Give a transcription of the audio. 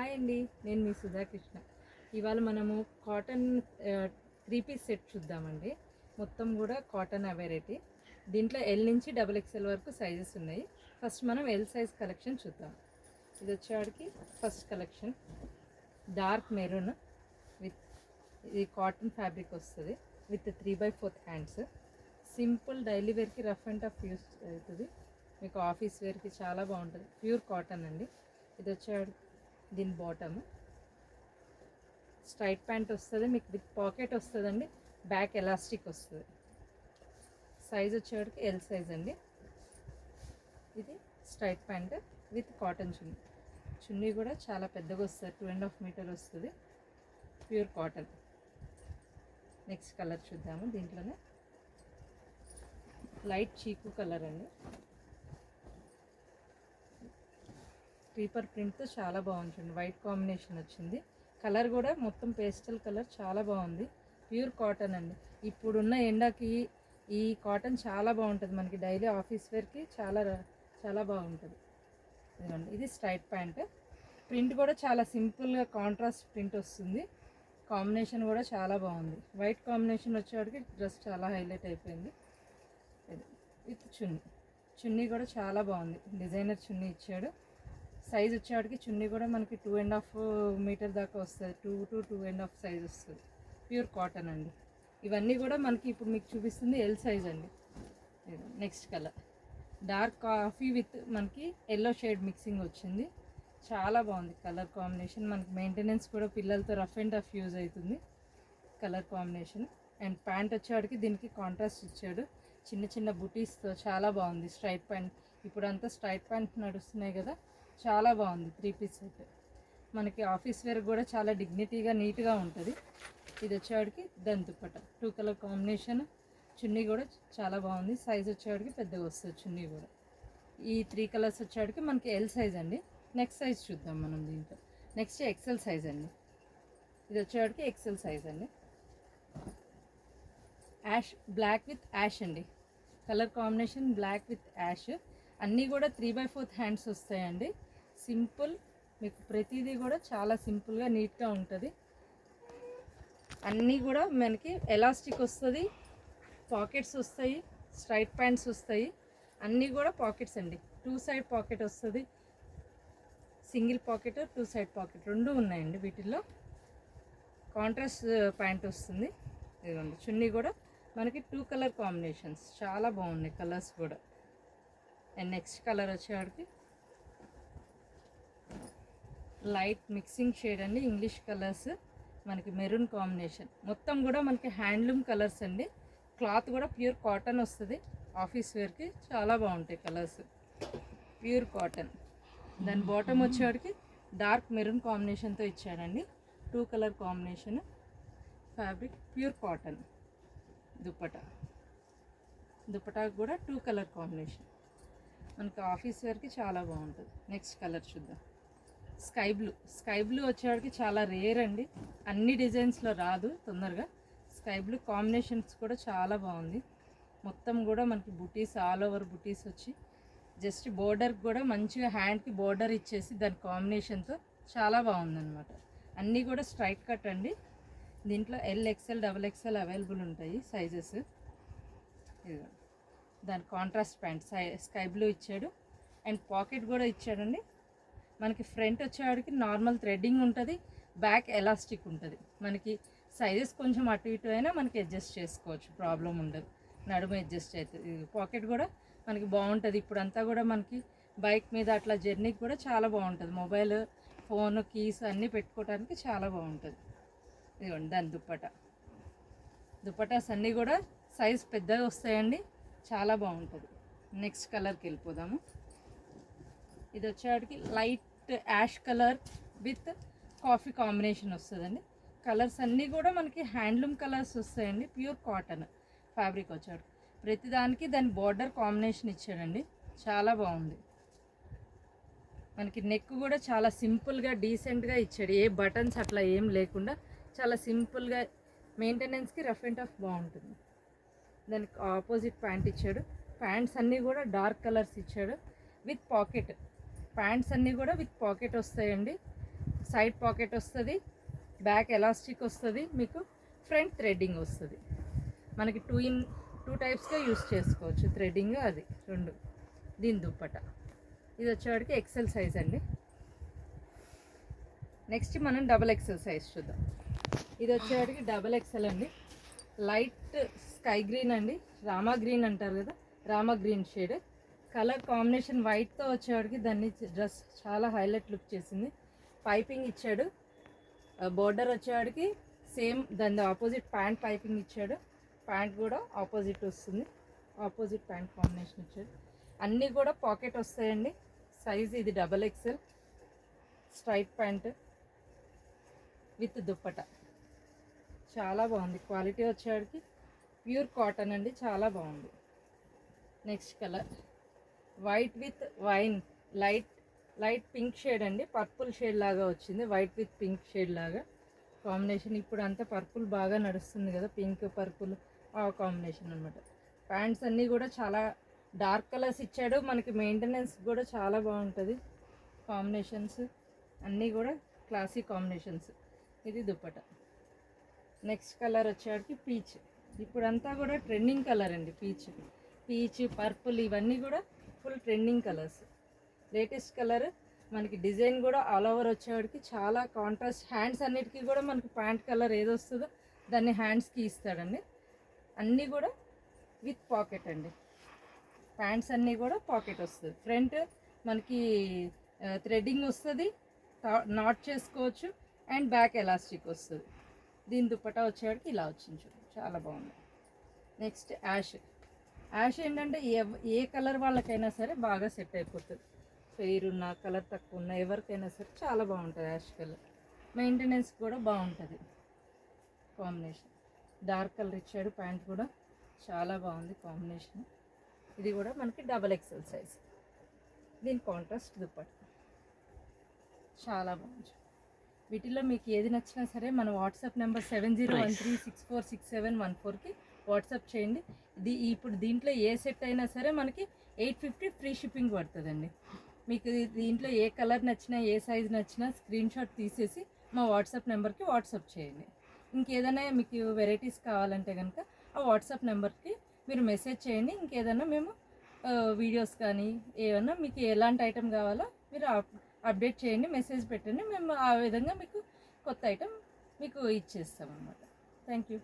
Hi అండి, నేను మీ సుధాకృష్ణ. ఇవాళ మనము కాటన్ 3 పీస్ సెట్ చూద్దామండి. మొత్తం కూడా కాటన్ వెరైటీ. దీంట్లో ఎల్ నుంచి డబుల్ ఎక్స్ఎల్ వరకు సైజెస్ ఉన్నాయి. ఫస్ట్ మనం ఎల్ సైజ్ కలెక్షన్ చూద్దాం. ఇది వచ్చేవాడికి first collection dark maroon with ఇది కాటన్ ఫ్యాబ్రిక్ వస్తుంది విత్ 3/4 హ్యాండ్స్. సింపుల్ డైలీ వేర్కి రఫ్ అండ్ టఫ్ యూస్ అవుతుంది. మీకు ఆఫీస్ వేర్కి చాలా బాగుంటుంది. ప్యూర్ కాటన్ అండి. ఇది వచ్చేవాడికి దీని బాటమ్ స్ట్రైట్ ప్యాంట్ వస్తుంది, మీకు విత్ పాకెట్ వస్తుందండి. బ్యాక్ ఎలాస్టిక్ వస్తుంది. సైజ్ వచ్చేవాడికి ఎల్ సైజ్ అండి. ఇది స్ట్రైట్ ప్యాంట్ విత్ కాటన్ చున్నీ. చున్నీ కూడా చాలా పెద్దగా వస్తుంది, 2.5 మీటర్ వస్తుంది. Pure cotton. నెక్స్ట్ కలర్ చూద్దాము. దీంట్లోనే లైట్ చీకు కలర్ అండి. క్రీపర్ ప్రింట్తో చాలా బాగుంది. వైట్ కాంబినేషన్ వచ్చింది. కలర్ కూడా మొత్తం పేస్టల్ కలర్, చాలా బాగుంది. ప్యూర్ కాటన్ అండి. ఇప్పుడున్న ఎండకి ఈ కాటన్ చాలా బాగుంటుంది. మనకి డైలీ ఆఫీస్ వేర్కి చాలా బాగుంటుంది. ఇదిగోండి, ఇది స్ట్రైట్ ప్యాంట్. ప్రింట్ కూడా చాలా సింపుల్గా కాంట్రాస్ట్ ప్రింట్ వస్తుంది. కాంబినేషన్ కూడా చాలా బాగుంది. వైట్ కాంబినేషన్ వచ్చేవాడికి డ్రెస్ చాలా హైలైట్ అయిపోయింది. ఇది విత్ చున్నీ కూడా చాలా బాగుంది. డిజైనర్ చున్నీ ఇచ్చాడు. సైజ్ వచ్చేవాడికి చున్నీ కూడా మనకి 2.5 మీటర్ దాకా వస్తుంది. 2 to 2.5 సైజ్ వస్తుంది. ప్యూర్ కాటన్ అండి. ఇవన్నీ కూడా మనకి ఇప్పుడు మీకు చూపిస్తుంది ఎల్ సైజ్ అండి. Next colour dark coffee with మనకి ఎల్లో షేడ్ మిక్సింగ్ వచ్చింది. చాలా బాగుంది కలర్ కాంబినేషన్. మనకి మెయింటెనెన్స్ కూడా పిల్లలతో రఫ్ అండ్ టఫ్ యూజ్ అవుతుంది కలర్ కాంబినేషన్. అండ్ ప్యాంట్ వచ్చేవాడికి దీనికి కాంట్రాస్ట్ ఇచ్చాడు చిన్న చిన్న బుటీస్తో. చాలా బాగుంది. స్ట్రైట్ ప్యాంట్ ఇప్పుడంతా స్ట్రైట్ ప్యాంట్ నడుస్తున్నాయి కదా, చాలా బాగుంది. 3 పీస్ సెట్ మనకి ఆఫీస్ వేర్ కూడా చాలా డిగ్నిటీగా నీట్గా ఉంటుంది. ఇది వచ్చేవాడికి దాని దుప్పట 2 కలర్ కాంబినేషన్. చున్నీ కూడా చాలా బాగుంది. సైజ్ వచ్చేవాడికి పెద్దగా వస్తుంది చున్నీ కూడా. ఈ 3 కలర్స్ వచ్చేవాడికి మనకి ఎల్ సైజ్ అండి. నెక్స్ట్ సైజ్ చూద్దాం మనం. దీంట్లో నెక్స్ట్ ఎక్సెల్ సైజ్ అండి. ఇది వచ్చేవాడికి ఎక్సెల్ సైజ్ అండి. యాష్ బ్లాక్ విత్ యాష్ అండి. Colour combination black with ash. అన్నీ కూడా 3/4 హ్యాండ్స్ వస్తాయండి. సింపుల్, మీకు ప్రతిదీ కూడా చాలా సింపుల్గా నీట్గా ఉంటుంది. అన్నీ కూడా మనకి ఎలాస్టిక్ వస్తుంది, పాకెట్స్ వస్తాయి, స్ట్రైట్ ప్యాంట్స్ వస్తాయి. అన్నీ కూడా పాకెట్స్ అండి. 2 సైడ్ పాకెట్ వస్తుంది, సింగిల్ పాకెట్ 2 సైడ్ పాకెట్ రెండు ఉన్నాయండి. వీటిల్లో కాంట్రాస్ట్ ప్యాంట్ వస్తుంది. ఇదిగోండి, చున్నీ కూడా మనకి 2 కలర్ కాంబినేషన్స్ చాలా బాగున్నాయి కలర్స్ కూడా. అండ్ నెక్స్ట్ కలర్ వచ్చేవాడికి లైట్ మిక్సింగ్ షేడ్ అండి. ఇంగ్లీష్ కలర్స్ మనకి మెరూన్ కాంబినేషన్. మొత్తం కూడా మనకి హ్యాండ్లూమ్ కలర్స్ అండి. క్లాత్ కూడా ప్యూర్ కాటన్ వస్తుంది. ఆఫీస్ వేర్కి చాలా బాగుంటాయి కలర్స్. Pure cotton. దాని బాటమ్ వచ్చేవాడికి డార్క్ మెరూన్ కాంబినేషన్తో ఇచ్చాడండి. 2 colour combination. Fabric pure cotton. Dupatta కూడా 2 కలర్ కాంబినేషన్. మనకి ఆఫీస్ వేర్కి చాలా బాగుంటుంది. నెక్స్ట్ కలర్ చూద్దాం. స్కై బ్లూ వచ్చేవాడికి చాలా రేర్ అండి. అన్ని డిజైన్స్లో రాదు తొందరగా. స్కై బ్లూ కాంబినేషన్స్ కూడా చాలా బాగుంది. మొత్తం కూడా మనకి బుటీస్, ఆల్ ఓవర్ బుటీస్ వచ్చి జస్ట్ బోర్డర్కి కూడా మంచిగా హ్యాండ్కి బోర్డర్ ఇచ్చేసి దాని కాంబినేషన్తో చాలా బాగుందన్నమాట. అన్నీ కూడా స్ట్రైట్ కట్ అండి. దీంట్లో L, XL, double XL available ఉంటాయి సైజెస్. ఇదిగో దాని కాంట్రాస్ట్ ప్యాంట్ స్కై బ్లూ ఇచ్చాడు. అండ్ పాకెట్ కూడా ఇచ్చాడండి. మనకి ఫ్రంట్ వచ్చేవాడికి నార్మల్ థ్రెడ్డింగ్ ఉంటుంది, బ్యాక్ ఎలాస్టిక్ ఉంటుంది. మనకి సైజెస్ కొంచెం అటు ఇటు అయినా మనకి అడ్జస్ట్ చేసుకోవచ్చు, ప్రాబ్లం ఉండదు. నడుము అడ్జస్ట్ అవుతుంది. పాకెట్ కూడా మనకి బాగుంటుంది. ఇప్పుడంతా కూడా మనకి బైక్ మీద అట్లా జర్నీకి కూడా చాలా బాగుంటుంది. మొబైల్, ఫోన్, కీస్ అన్నీ పెట్టుకోవడానికి చాలా బాగుంటుంది. ఇదిగోండి దాని దుపట్టాస్ అన్నీ కూడా సైజ్ పెద్దగా వస్తాయండి. చాలా బాగుంటుంది. నెక్స్ట్ కలర్కి వెళ్ళిపోదాము. ఇది వచ్చేవాడికి light ash colour with coffee combination వస్తుందండి. కలర్స్ అన్నీ కూడా మనకి హ్యాండ్లూమ్ కలర్స్ వస్తాయండి. ప్యూర్ కాటన్ ఫ్యాబ్రిక్ వచ్చాడు. ప్రతిదానికి దాని బార్డర్ కాంబినేషన్ ఇచ్చాడండి. చాలా బాగుంది. మనకి నెక్ కూడా చాలా సింపుల్గా డీసెంట్గా ఇచ్చాడు. ఏ బటన్స్ అట్లా ఏం లేకుండా చాలా సింపుల్గా, మెయింటెనెన్స్కి రఫ్ అండ్ టఫ్ బాగుంటుంది. దానికి ఆపోజిట్ ప్యాంట్ ఇచ్చాడు. ప్యాంట్స్ అన్నీ కూడా డార్క్ కలర్స్ ఇచ్చాడు విత్ పాకెట్. ప్యాంట్స్ అన్నీ కూడా విత్ పాకెట్ వస్తాయండి. సైడ్ పాకెట్ వస్తుంది, బ్యాక్ ఎలాస్టిక్ వస్తుంది, మీకు ఫ్రంట్ థ్రెడ్డింగ్ వస్తుంది. మనకి టూ టైప్స్గా యూస్ చేసుకోవచ్చు, థ్రెడ్డింగ్ అది రెండు. దీని దుప్పట ఇది వచ్చేవాడికి ఎక్సెల్ సైజ్ అండి. నెక్స్ట్ మనం డబల్ ఎక్సెల్ సైజ్ చూద్దాం. ఇది వచ్చేవాడికి డబల్ ఎక్సెల్ అండి. లైట్ స్కై గ్రీన్ అండి, రామా గ్రీన్ అంటారు కదా, Rama green shade colour combination వైట్తో వచ్చేవాడికి దాన్ని డ్రెస్ చాలా హైలైట్ లుక్ చేసింది. పైపింగ్ ఇచ్చాడు, బోర్డర్ వచ్చేవాడికి సేమ్ దాని ఆపోజిట్ ప్యాంట్ పైపింగ్ ఇచ్చాడు. ప్యాంట్ కూడా ఆపోజిట్ వస్తుంది, ఆపోజిట్ ప్యాంట్ కాంబినేషన్ ఇచ్చాడు. అన్నీ కూడా పాకెట్ వస్తాయండి. సైజ్ ఇది double XL, straight pant with dupatta. చాలా బాగుంది. క్వాలిటీ వచ్చేవాడికి ప్యూర్ కాటన్ అండి, చాలా బాగుంది. Next colour white with wine, light pink shade అండి, పర్పుల్ షేడ్ లాగా వచ్చింది. వైట్ విత్ పింక్ షేడ్ లాగా కాంబినేషన్. ఇప్పుడు అంతా పర్పుల్ బాగా నడుస్తుంది కదా, పింక్ పర్పుల్ ఆ కాంబినేషన్ అనమాట. ప్యాంట్స్ అన్నీ కూడా చాలా డార్క్ కలర్స్ ఇచ్చాడు. మనకి మెయింటెనెన్స్ కూడా చాలా బాగుంటుంది. కాంబినేషన్స్ అన్నీ కూడా క్లాసిక్ కాంబినేషన్స్. ఇది దుప్పట. నెక్స్ట్ కలర్ వచ్చేవాడికి పీచ్. ఇప్పుడంతా కూడా ట్రెండింగ్ కలర్ అండి పీచ్ పర్పుల్ ఇవన్నీ కూడా full trending colours. Latest colour. మనకి డిజైన్ కూడా ఆల్ ఓవర్ వచ్చేవాడికి చాలా కాంట్రాస్ట్. హ్యాండ్స్ అన్నిటికీ కూడా మనకి ప్యాంట్ కలర్ ఏది వస్తుందో దాన్ని హ్యాండ్స్కి ఇస్తాడండి. అన్నీ కూడా విత్ పాకెట్ అండి. ప్యాంట్స్ అన్నీ కూడా పాకెట్ వస్తుంది. ఫ్రంట్ మనకి థ్రెడ్డింగ్ వస్తుంది, నాట్ చేసుకోవచ్చు, అండ్ బ్యాక్ ఎలాస్టిక్ వస్తుంది. దీని దుప్పటా వచ్చేవాడికి ఇలా వచ్చింది చూడండి, చాలా బాగుంది. నెక్స్ట్ యాష్ ఏంటంటే ఏ కలర్ వాళ్ళకైనా సరే బాగా సెట్ అయిపోతుంది. ఫెయిర్ ఉన్న, కలర్ తక్కువ ఉన్న ఎవరికైనా సరే చాలా బాగుంటుంది యాష్ కలర్. మెయింటెనెన్స్ కూడా బాగుంటుంది. కాంబినేషన్ డార్క్ కలర్ ఇచ్చాడు. ప్యాంట్ కూడా చాలా బాగుంది కాంబినేషన్. ఇది కూడా మనకి డబల్ ఎక్సెల్ సైజ్. దీని కాంట్రాస్ట్ దుప్పట చాలా బాగుంది. వీటిలో మీకు ఏది నచ్చినా సరే మన వాట్సాప్ నెంబర్ 7013646714కి వాట్సాప్ చేయండి. ఇప్పుడు దీంట్లో ఏ సెట్ అయినా సరే మనకి 850 ఫ్రీ షిప్పింగ్ పడుతుందండి. మీకు దీంట్లో ఏ కలర్ నచ్చినా, ఏ సైజ్ నచ్చినా స్క్రీన్ షాట్ తీసేసి మా వాట్సాప్ నెంబర్కి వాట్సాప్ చేయండి. ఇంకేదైనా మీకు వెరైటీస్ కావాలంటే కనుక ఆ వాట్సాప్ నెంబర్కి మీరు మెసేజ్ చేయండి. ఇంకేదైనా మేము వీడియోస్ కానీ ఏమన్నా మీకు ఎలాంటి ఐటెం కావాలో మీరు అప్డేట్ చేయండి, మెసేజ్ పెట్టండి. మేము ఆ విధంగా మీకు కొత్త ఐటెం మీకు ఇచ్చేస్తాం అన్నమాట. Thank you.